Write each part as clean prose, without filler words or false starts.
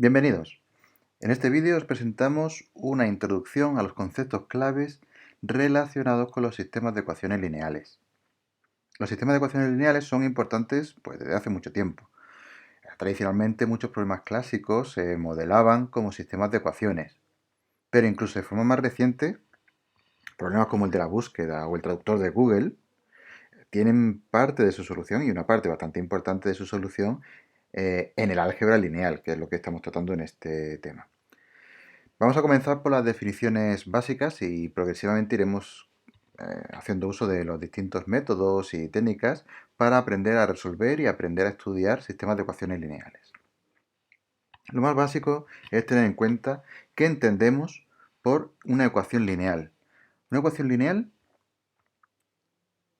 Bienvenidos. En este vídeo os presentamos una introducción a los conceptos claves relacionados con los sistemas de ecuaciones lineales. Los sistemas de ecuaciones lineales son importantes desde hace mucho tiempo. Tradicionalmente muchos problemas clásicos se modelaban como sistemas de ecuaciones, pero incluso de forma más reciente, problemas como el de la búsqueda o el traductor de Google tienen parte de su solución y una parte bastante importante de su solución en el álgebra lineal, que es lo que estamos tratando en este tema. Vamos a comenzar por las definiciones básicas y progresivamente iremos haciendo uso de los distintos métodos y técnicas para aprender a resolver y aprender a estudiar sistemas de ecuaciones lineales. Lo más básico es tener en cuenta qué entendemos por una ecuación lineal. Una ecuación lineal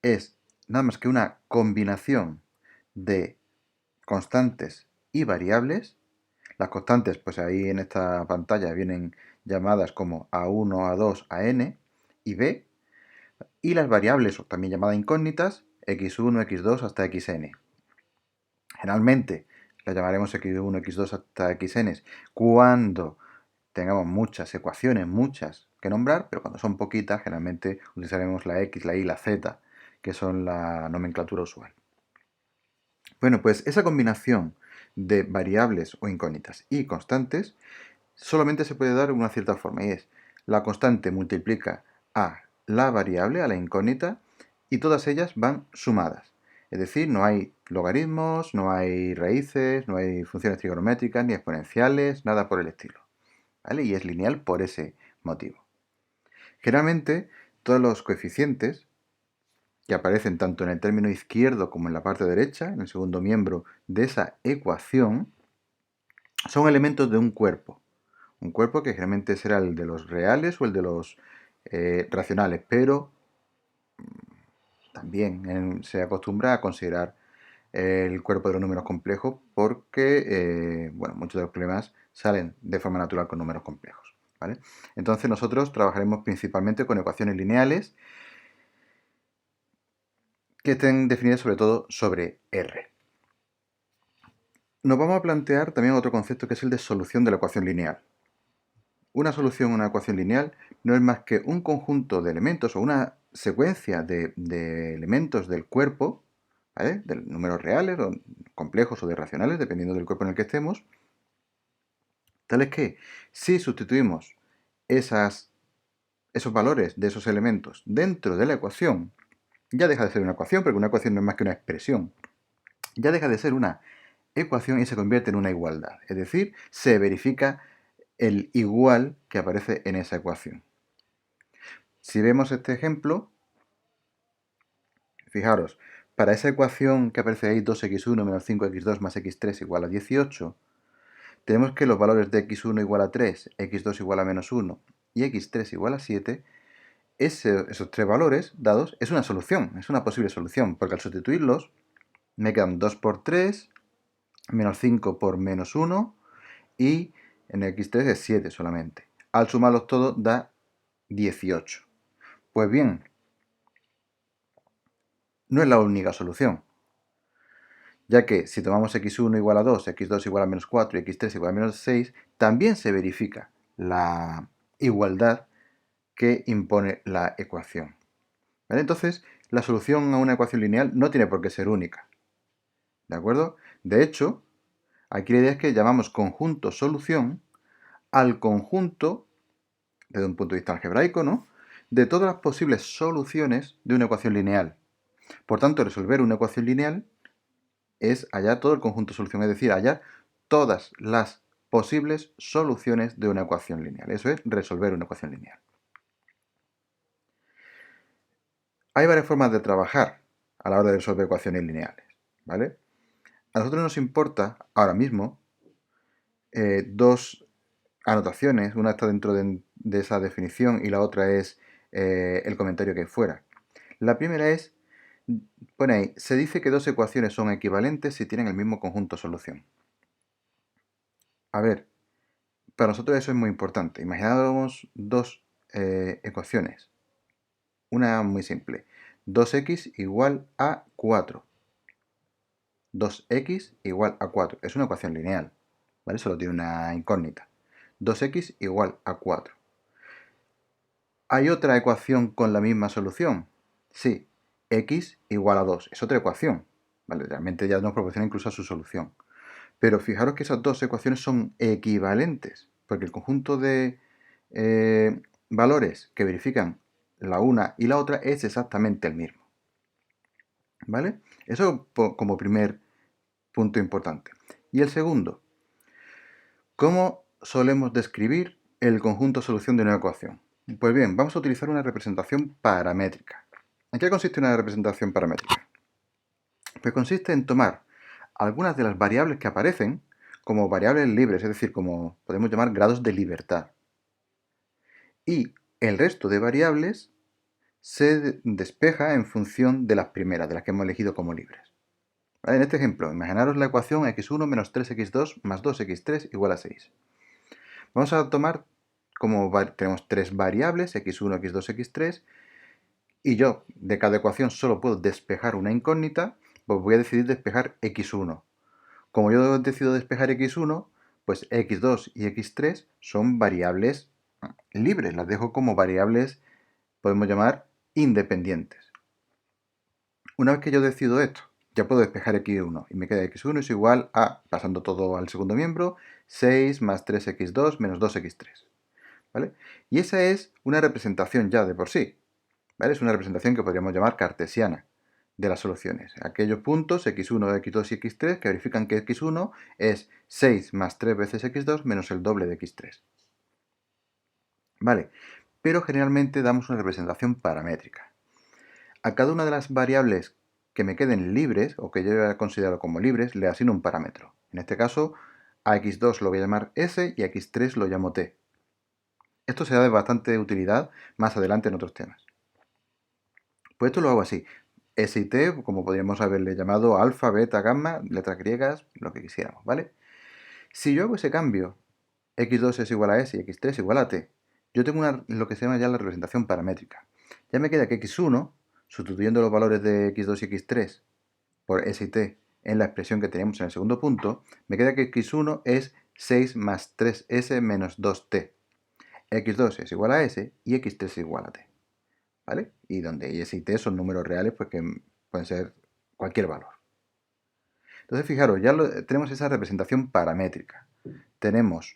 es nada más que una combinación de constantes y variables. Las constantes, pues ahí en esta pantalla vienen llamadas como A1, A2, AN y B, y las variables, o también llamadas incógnitas, x1, x2 hasta xn. Generalmente las llamaremos x1, x2 hasta xn cuando tengamos muchas ecuaciones, muchas que nombrar, pero cuando son poquitas, generalmente utilizaremos la x, la y, la z, que son la nomenclatura usual. Bueno, pues esa combinación de variables o incógnitas y constantes solamente se puede dar de una cierta forma, y es la constante multiplica a la variable, a la incógnita, y todas ellas van sumadas. Es decir, no hay logaritmos, no hay raíces, no hay funciones trigonométricas, ni exponenciales, nada por el estilo. ¿Vale? Y es lineal por ese motivo. Generalmente, todos los coeficientes que aparecen tanto en el término izquierdo como en la parte derecha, en el segundo miembro de esa ecuación, son elementos de un cuerpo. Un cuerpo que generalmente será el de los reales o el de los racionales, pero también se acostumbra a considerar el cuerpo de los números complejos porque muchos de los problemas salen de forma natural con números complejos. ¿Vale? Entonces nosotros trabajaremos principalmente con ecuaciones lineales que estén definidas sobre todo sobre R. Nos vamos a plantear también otro concepto que es el de solución de la ecuación lineal. Una solución a una ecuación lineal no es más que un conjunto de elementos o una secuencia de elementos del cuerpo, ¿vale? De números reales o complejos o de racionales, dependiendo del cuerpo en el que estemos, tales que si sustituimos esos valores de esos elementos dentro de la ecuación, ya deja de ser una ecuación, porque una ecuación no es más que una expresión, ya deja de ser una ecuación y se convierte en una igualdad. Es decir, se verifica el igual que aparece en esa ecuación. Si vemos este ejemplo, fijaros, para esa ecuación que aparece ahí 2x1 menos 5x2 más x3 igual a 18, tenemos que los valores de x1 igual a 3, x2 igual a menos 1 y x3 igual a 7, esos tres valores dados es una solución, es una posible solución, porque al sustituirlos me quedan 2 por 3, menos 5 por menos 1 y en x3 es 7 solamente. Al sumarlos todos da 18. Pues bien, no es la única solución, ya que si tomamos x1 igual a 2, x2 igual a menos 4 y x3 igual a menos 6, también se verifica la igualdad que impone la ecuación. ¿Vale? Entonces, la solución a una ecuación lineal no tiene por qué ser única. ¿De acuerdo? De hecho, aquí la idea es que llamamos conjunto solución al conjunto, desde un punto de vista algebraico, ¿no?, de todas las posibles soluciones de una ecuación lineal. Por tanto, resolver una ecuación lineal es hallar todo el conjunto solución, es decir, hallar todas las posibles soluciones de una ecuación lineal. Eso es resolver una ecuación lineal. Hay varias formas de trabajar a la hora de resolver ecuaciones lineales, ¿vale? A nosotros nos importa ahora mismo dos anotaciones, una está dentro de esa definición y la otra es el comentario que hay fuera. La primera es, pone ahí, se dice que dos ecuaciones son equivalentes si tienen el mismo conjunto solución. A ver, para nosotros eso es muy importante. Imaginamos dos ecuaciones. Una muy simple. 2x igual a 4. 2x igual a 4. Es una ecuación lineal. ¿vale? Solo tiene una incógnita. 2x igual a 4. ¿Hay otra ecuación con la misma solución? Sí, x igual a 2. Es otra ecuación, ¿vale? Realmente ya nos proporciona incluso su solución. Pero fijaros que esas dos ecuaciones son equivalentes, porque el conjunto de valores que verifican la una y la otra es exactamente el mismo. ¿Vale? Eso como primer punto importante. Y el segundo, ¿cómo solemos describir el conjunto solución de una ecuación? Pues bien, vamos a utilizar una representación paramétrica. ¿En qué consiste una representación paramétrica? Pues consiste en tomar algunas de las variables que aparecen como variables libres, es decir, como podemos llamar grados de libertad. Y el resto de variables se despeja en función de las primeras, de las que hemos elegido como libres. ¿Vale? En este ejemplo, imaginaros la ecuación x1 menos 3x2 más 2x3 igual a 6. Vamos a tomar como tenemos tres variables, x1, x2, x3, y yo de cada ecuación solo puedo despejar una incógnita, pues voy a decidir despejar x1. Como yo decido despejar x1, pues x2 y x3 son variables libres, las dejo como variables, podemos llamar, independientes. Una vez que yo decido esto, ya puedo despejar x1 y me queda x1 es igual a, pasando todo al segundo miembro, 6 más 3x2 menos 2x3. ¿Vale? Y esa es una representación ya de por sí. ¿Vale? Es una representación que podríamos llamar cartesiana de las soluciones. Aquellos puntos x1, x2 y x3 que verifican que x1 es 6 más 3 veces x2 menos el doble de x3. ¿Vale? Pero generalmente damos una representación paramétrica. A cada una de las variables que me queden libres, o que yo haya considerado como libres, le asigno un parámetro. En este caso, a x2 lo voy a llamar s y a x3 lo llamo t. Esto será de bastante utilidad más adelante en otros temas. Pues esto lo hago así. S y t, como podríamos haberle llamado alfa, beta, gamma, letras griegas, lo que quisiéramos, ¿vale? Si yo hago ese cambio, x2 es igual a s y x3 es igual a t, yo tengo lo que se llama ya la representación paramétrica. Ya me queda que x1, sustituyendo los valores de x2 y x3 por s y t en la expresión que teníamos en el segundo punto, me queda que x1 es 6 más 3s menos 2t. x2 es igual a s y x3 es igual a t. ¿Vale? Y donde s y t son números reales, pues que pueden ser cualquier valor. Entonces, fijaros, ya tenemos esa representación paramétrica. Tenemos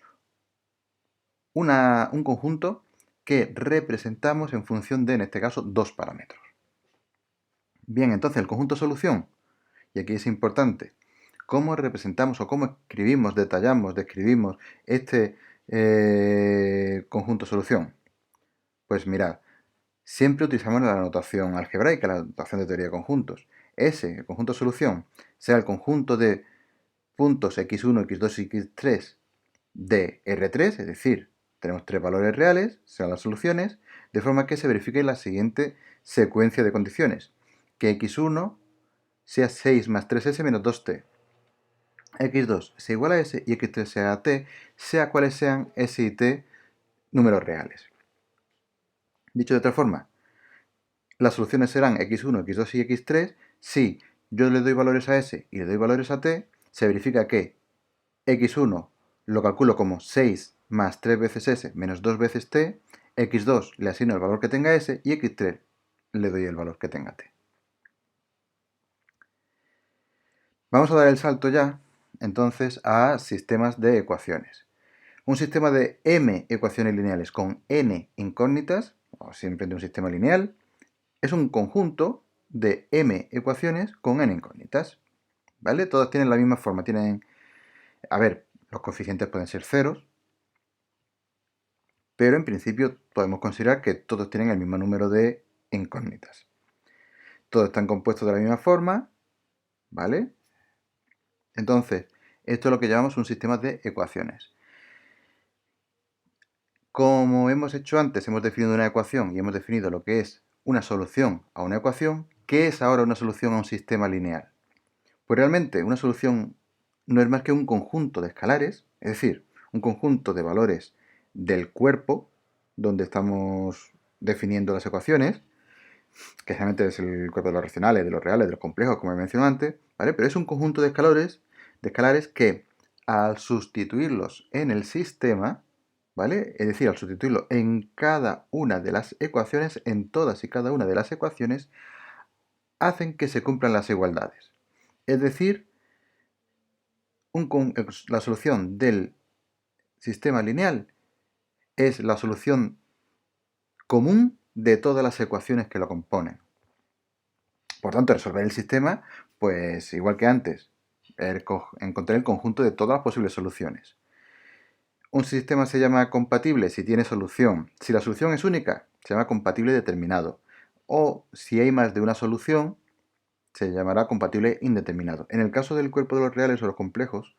un conjunto que representamos en función de, en este caso, dos parámetros. Bien, entonces el conjunto solución, y aquí es importante, ¿cómo representamos o cómo escribimos, detallamos, describimos este conjunto solución? Pues mirad, siempre utilizamos la notación algebraica, la notación de teoría de conjuntos. El conjunto solución, sea el conjunto de puntos x1, x2 y x3 de R3, es decir, tenemos tres valores reales, sean las soluciones, de forma que se verifique la siguiente secuencia de condiciones. Que x1 sea 6 más 3s menos 2t, x2 sea igual a s y x3 sea t, sea cuales sean s y t números reales. Dicho de otra forma, las soluciones serán x1, x2 y x3 si yo le doy valores a s y le doy valores a t, se verifica que x1 lo calculo como 6 más 3 veces s menos 2 veces t, x2 le asigno el valor que tenga s y x3 le doy el valor que tenga t. Vamos a dar el salto ya, entonces, a sistemas de ecuaciones. Un sistema de m ecuaciones lineales con n incógnitas, o siempre de un sistema lineal, es un conjunto de m ecuaciones con n incógnitas. ¿Vale? Todas tienen la misma forma, a ver, los coeficientes pueden ser ceros, pero en principio podemos considerar que todos tienen el mismo número de incógnitas. Todos están compuestos de la misma forma, ¿vale? Entonces, esto es lo que llamamos un sistema de ecuaciones. Como hemos hecho antes, hemos definido una ecuación y hemos definido lo que es una solución a una ecuación. ¿Qué es ahora una solución a un sistema lineal? Pues realmente una solución no es más que un conjunto de escalares, es decir, un conjunto de valores del cuerpo donde estamos definiendo las ecuaciones, que generalmente es el cuerpo de los racionales, de los reales, de los complejos, como he mencionado antes, ¿vale? Pero es un conjunto de escalares que al sustituirlos en el sistema, ¿vale? Es decir, al sustituirlo en cada una de las ecuaciones, en todas y cada una de las ecuaciones, hacen que se cumplan las igualdades. Es decir, la solución del sistema lineal es la solución común de todas las ecuaciones que lo componen. Por tanto, resolver el sistema, pues igual que antes, encontrar el conjunto de todas las posibles soluciones. Un sistema se llama compatible si tiene solución. Si la solución es única, se llama compatible determinado. O si hay más de una solución, se llamará compatible indeterminado. En el caso del cuerpo de los reales o los complejos,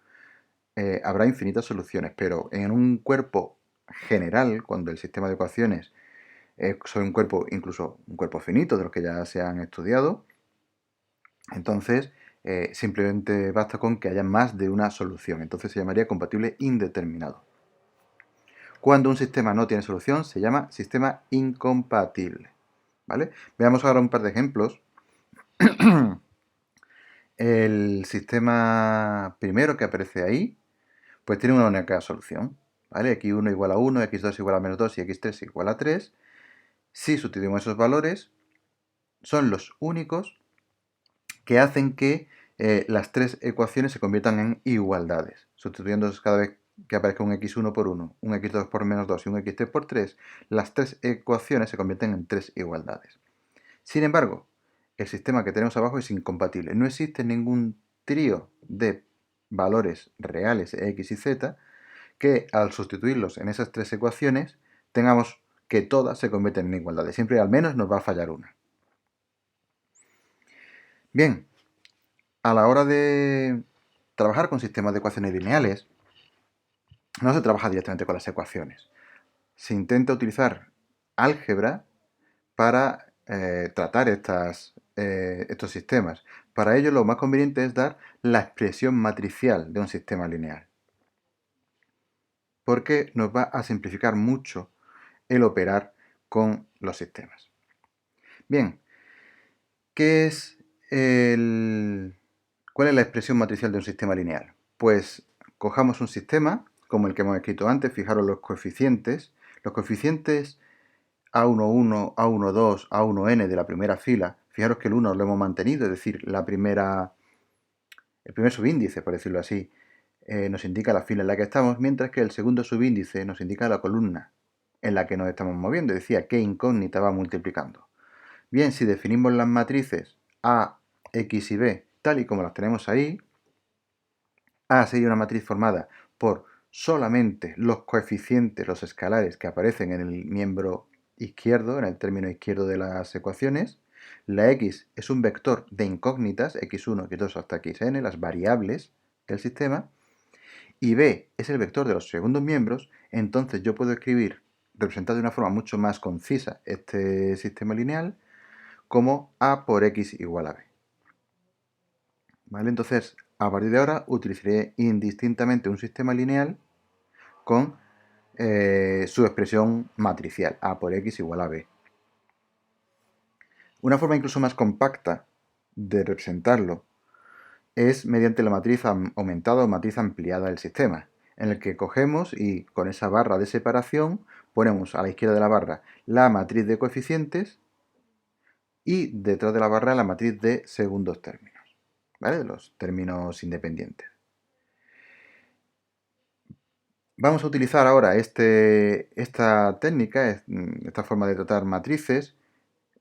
habrá infinitas soluciones, pero en un cuerpo general, cuando el sistema de ecuaciones es un cuerpo, incluso un cuerpo finito, de los que ya se han estudiado, entonces simplemente basta con que haya más de una solución. Entonces se llamaría compatible indeterminado. Cuando un sistema no tiene solución, se llama sistema incompatible. ¿Vale? Veamos ahora un par de ejemplos. El sistema primero que aparece ahí, pues tiene una única solución. ¿Vale? X1 igual a 1, x2 igual a menos 2 y x3 igual a 3. Si sustituimos esos valores, son los únicos que hacen que las tres ecuaciones se conviertan en igualdades. Sustituyendo cada vez que aparezca un x1 por 1, un x2 por menos 2 y un x3 por 3, las tres ecuaciones se convierten en tres igualdades. Sin embargo, el sistema que tenemos abajo es incompatible. No existe ningún trío de valores reales x y z que al sustituirlos en esas tres ecuaciones tengamos que todas se convierten en igualdades. Siempre al menos nos va a fallar una. Bien, a la hora de trabajar con sistemas de ecuaciones lineales, no se trabaja directamente con las ecuaciones. Se intenta utilizar álgebra para tratar estos sistemas. Para ello lo más conveniente es dar la expresión matricial de un sistema lineal, porque nos va a simplificar mucho el operar con los sistemas. Bien, ¿cuál es la expresión matricial de un sistema lineal? Pues cojamos un sistema como el que hemos escrito antes, fijaros los coeficientes. Los coeficientes A11, A12, A1n de la primera fila, fijaros que el 1 lo hemos mantenido, es decir, el primer subíndice, por decirlo así, nos indica la fila en la que estamos, mientras que el segundo subíndice nos indica la columna en la que nos estamos moviendo, es decir, qué incógnita va multiplicando. Bien, si definimos las matrices A, X y B tal y como las tenemos ahí, A sería una matriz formada por solamente los coeficientes, los escalares que aparecen en el miembro izquierdo, en el término izquierdo de las ecuaciones. La X es un vector de incógnitas, x1, x2 hasta xn, las variables del sistema. Y B es el vector de los segundos miembros, entonces yo puedo escribir, representar de una forma mucho más concisa este sistema lineal, como A por X igual a B. ¿Vale? Entonces, a partir de ahora utilizaré indistintamente un sistema lineal con su expresión matricial, A por X igual a B. Una forma incluso más compacta de representarlo es mediante la matriz aumentada o matriz ampliada del sistema, en el que cogemos y con esa barra de separación ponemos a la izquierda de la barra la matriz de coeficientes y detrás de la barra la matriz de segundos términos, ¿vale? De los términos independientes. Vamos a utilizar ahora esta técnica, esta forma de tratar matrices,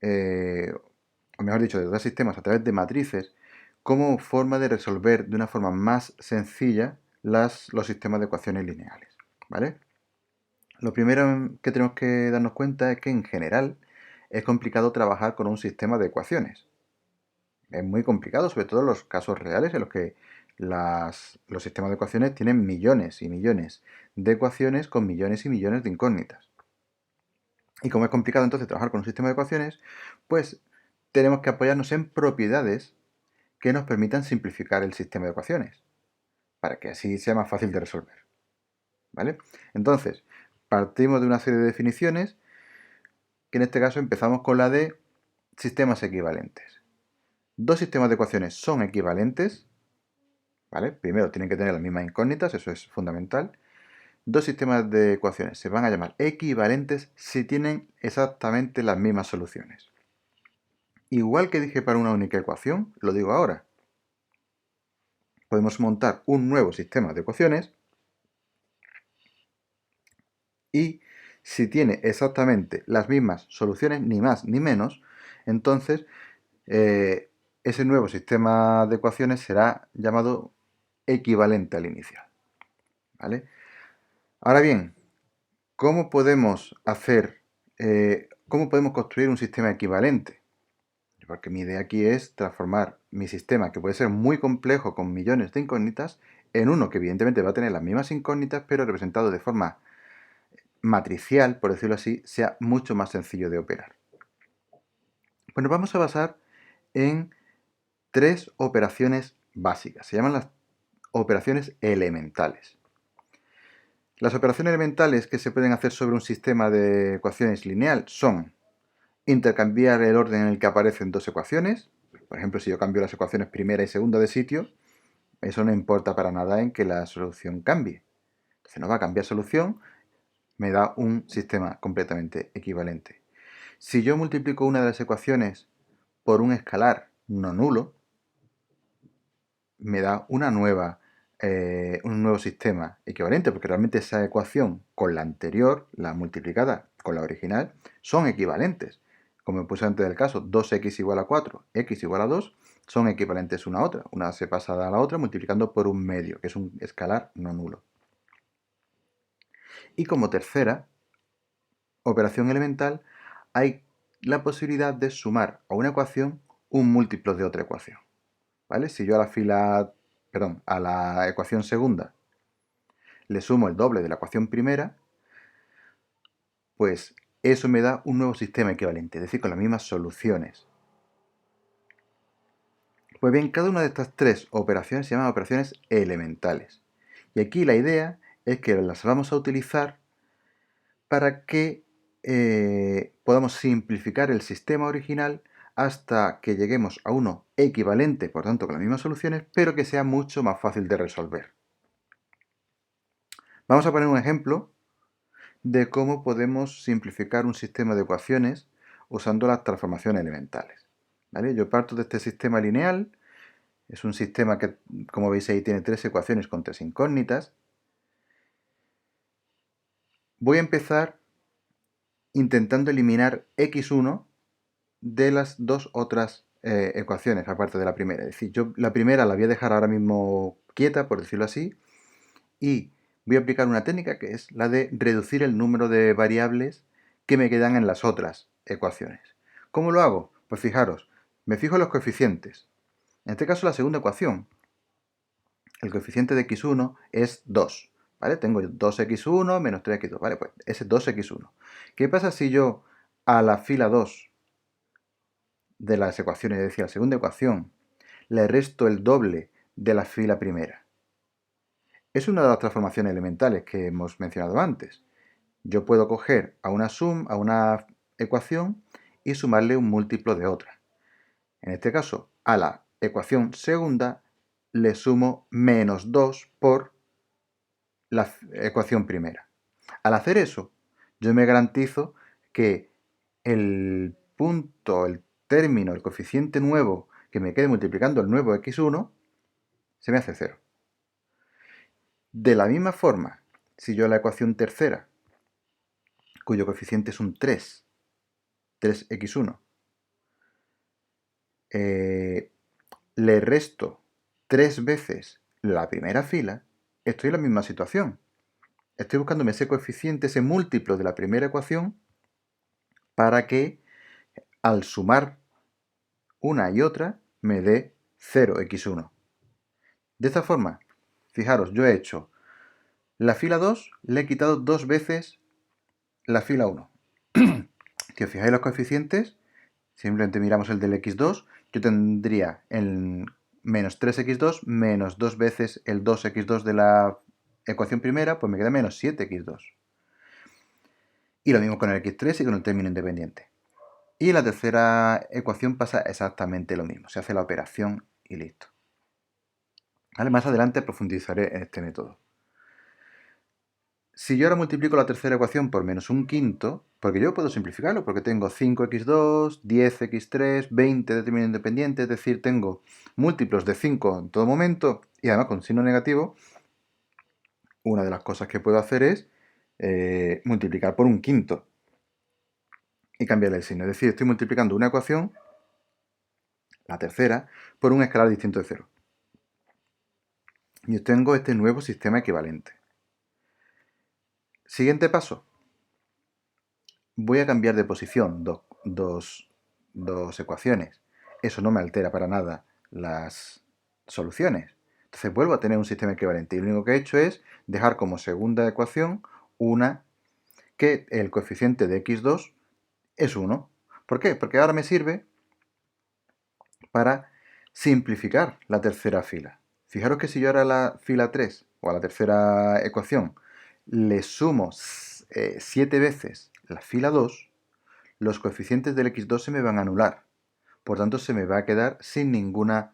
o mejor dicho, de tratar sistemas a través de matrices, como forma de resolver de una forma más sencilla los sistemas de ecuaciones lineales, ¿vale? Lo primero que tenemos que darnos cuenta es que en general es complicado trabajar con un sistema de ecuaciones. Es muy complicado, sobre todo en los casos reales en los que los sistemas de ecuaciones tienen millones y millones de ecuaciones con millones y millones de incógnitas. Y como es complicado entonces trabajar con un sistema de ecuaciones, pues tenemos que apoyarnos en propiedades que nos permitan simplificar el sistema de ecuaciones, para que así sea más fácil de resolver. ¿Vale? Entonces, partimos de una serie de definiciones, que en este caso empezamos con la de sistemas equivalentes. Dos sistemas de ecuaciones son equivalentes ¿vale? Primero tienen que tener las mismas incógnitas, eso es fundamental. Dos sistemas de ecuaciones se van a llamar equivalentes si tienen exactamente las mismas soluciones. Igual que dije para una única ecuación, lo digo ahora. Podemos montar un nuevo sistema de ecuaciones y si tiene exactamente las mismas soluciones, ni más ni menos, entonces ese nuevo sistema de ecuaciones será llamado equivalente al inicial. ¿Vale? Ahora bien, ¿cómo podemos cómo podemos construir un sistema equivalente? Porque mi idea aquí es transformar mi sistema, que puede ser muy complejo con millones de incógnitas, en uno que evidentemente va a tener las mismas incógnitas, pero representado de forma matricial, por decirlo así, sea mucho más sencillo de operar. Pues nos vamos a basar en tres operaciones básicas. Se llaman las operaciones elementales. Las operaciones elementales que se pueden hacer sobre un sistema de ecuaciones lineal son intercambiar el orden en el que aparecen dos ecuaciones. Por ejemplo, si yo cambio las ecuaciones primera y segunda de sitio, eso no importa para nada en que la solución cambie. Entonces no va a cambiar solución, me da un sistema completamente equivalente. Si yo multiplico una de las ecuaciones por un escalar no nulo, me da un nuevo sistema equivalente, porque realmente esa ecuación con la anterior, la multiplicada con la original, son equivalentes. Como puse antes del caso, 2x igual a 4, x igual a 2, son equivalentes una a otra. Una se pasa a la otra multiplicando por un medio, que es un escalar no nulo. Y como tercera operación elemental, hay la posibilidad de sumar a una ecuación un múltiplo de otra ecuación. ¿Vale? Si yo a la ecuación segunda le sumo el doble de la ecuación primera, pues eso me da un nuevo sistema equivalente, es decir, con las mismas soluciones. Pues bien, cada una de estas tres operaciones se llaman operaciones elementales. Y aquí la idea es que las vamos a utilizar para que podamos simplificar el sistema original hasta que lleguemos a uno equivalente, por tanto con las mismas soluciones, pero que sea mucho más fácil de resolver. Vamos a poner un ejemplo de cómo podemos simplificar un sistema de ecuaciones usando las transformaciones elementales. ¿Vale? Yo parto de este sistema lineal, es un sistema que, como veis ahí, tiene tres ecuaciones con tres incógnitas. Voy a empezar intentando eliminar x1 de las dos otras ecuaciones, aparte de la primera. Es decir, yo la primera la voy a dejar ahora mismo quieta, por decirlo así, y voy a aplicar una técnica que es la de reducir el número de variables que me quedan en las otras ecuaciones. ¿Cómo lo hago? Pues fijaros, me fijo en los coeficientes. En este caso la segunda ecuación, el coeficiente de x1 es 2. ¿Vale? Tengo 2x1 menos 3x2. ¿Vale? Pues ese es 2x1. ¿Qué pasa si yo a la fila 2 de las ecuaciones, es decir, a la segunda ecuación, le resto el doble de la fila primera? Es una de las transformaciones elementales que hemos mencionado antes. Yo puedo coger a una ecuación y sumarle un múltiplo de otra. En este caso, a la ecuación segunda le sumo menos 2 por la ecuación primera. Al hacer eso, yo me garantizo que el punto, el término, el coeficiente nuevo que me quede multiplicando el nuevo x1 se me hace 0. De la misma forma, si yo a la ecuación tercera, cuyo coeficiente es un 3x1, le resto 3 veces la primera fila, estoy en la misma situación. Estoy buscándome ese coeficiente, ese múltiplo de la primera ecuación, para que al sumar una y otra me dé 0x1. De esta forma, fijaros, yo he hecho la fila 2, le he quitado 2 veces la fila 1. Si os fijáis los coeficientes, simplemente miramos el del x2, yo tendría el menos 3x2 menos 2 veces el 2x2 de la ecuación primera, pues me queda menos 7x2. Y lo mismo con el x3 y con el término independiente. Y en la tercera ecuación pasa exactamente lo mismo, se hace la operación y listo. ¿Vale? Más adelante profundizaré en este método. Si yo ahora multiplico la tercera ecuación por menos un quinto, porque yo puedo simplificarlo, porque tengo 5x2, 10x3, 20 de término independiente, es decir, tengo múltiplos de 5 en todo momento, y además con signo negativo, una de las cosas que puedo hacer es multiplicar por un quinto y cambiarle el signo. Es decir, estoy multiplicando una ecuación, la tercera, por un escalar distinto de 0. Y obtengo este nuevo sistema equivalente. Siguiente paso. Voy a cambiar de posición dos ecuaciones. Eso no me altera para nada las soluciones. Entonces vuelvo a tener un sistema equivalente. Y lo único que he hecho es dejar como segunda ecuación una que el coeficiente de x2 es 1. ¿Por qué? Porque ahora me sirve para simplificar la tercera fila. Fijaros que si yo ahora a la fila 3 o a la tercera ecuación le sumo 7 veces la fila 2, los coeficientes del x2 se me van a anular. Por tanto, se me va a quedar sin ninguna...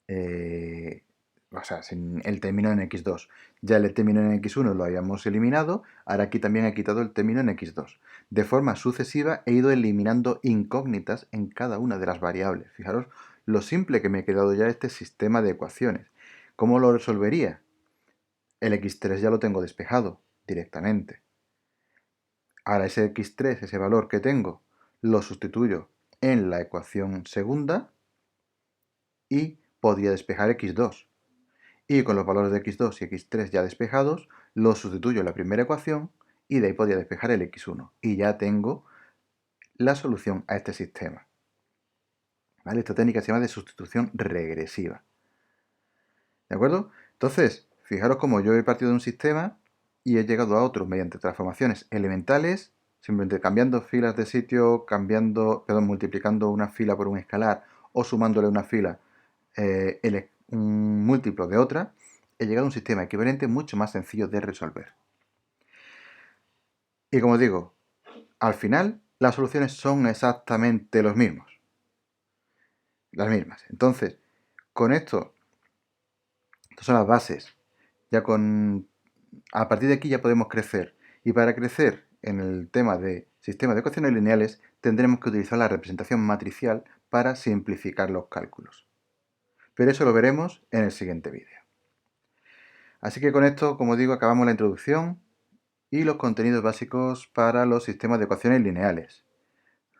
o sea, sin el término en x2. Ya el término en x1 lo habíamos eliminado, ahora aquí también he quitado el término en x2. De forma sucesiva he ido eliminando incógnitas en cada una de las variables. Fijaros lo simple que me ha quedado ya este sistema de ecuaciones. ¿Cómo lo resolvería? El x3 ya lo tengo despejado directamente. Ahora ese x3, ese valor que tengo, lo sustituyo en la ecuación segunda y podría despejar x2. Y con los valores de x2 y x3 ya despejados, los sustituyo en la primera ecuación y de ahí podría despejar el x1. Y ya tengo la solución a este sistema. ¿Vale? Esta técnica se llama de sustitución regresiva. ¿De acuerdo? Entonces, fijaros cómo yo he partido de un sistema y he llegado a otro mediante transformaciones elementales, simplemente cambiando filas de sitio, multiplicando una fila por un escalar o sumándole una fila un múltiplo de otra, he llegado a un sistema equivalente mucho más sencillo de resolver. Y como digo, al final las soluciones son exactamente las mismas. Entonces, con esto, estas son las bases. A partir de aquí ya podemos crecer. Y para crecer en el tema de sistemas de ecuaciones lineales, tendremos que utilizar la representación matricial para simplificar los cálculos. Pero eso lo veremos en el siguiente vídeo. Así que con esto, como digo, acabamos la introducción y los contenidos básicos para los sistemas de ecuaciones lineales.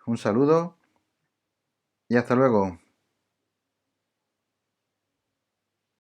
Un saludo y hasta luego.